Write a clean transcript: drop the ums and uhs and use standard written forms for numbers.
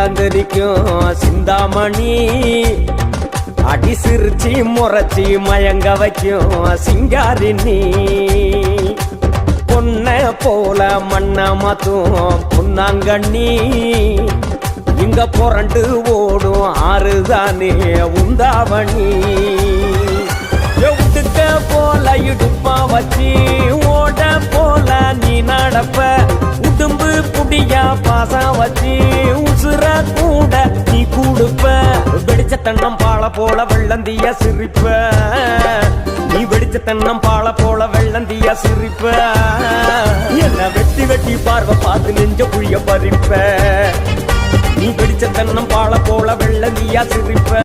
அலங்கரிக்கும் சிந்தாமணி அடி சிரிச்சி முறைச்சி மயங்க வைக்கும் சிங்காரினி பொன்ன போல மண்ண மாத்தும் பொன்னாங்கண்ணி இங்க புரண்டு ஓடும் ஆறுதானே உந்தாவணி உடுக்க போல இடுப்பா வச்சு ஓட போல நீ நடப்ப உடும்பு புடியா பாசம் வச்சு உசுர கூட நீ கூடுப்ப வெடிச்ச தென்னம் பால போல வெள்ளந்திய சிரிப்ப நீ வெடிச்ச தென்னம் பால போல வெள்ளந்திய சிரிப்ப என்ன வெட்டி வெட்டி பார்வை பார்த்து நெஞ்ச புழிய பறிப்ப நீ வெடிச்ச தென்னம் பால போல வெள்ளந்தியா சிரிப்ப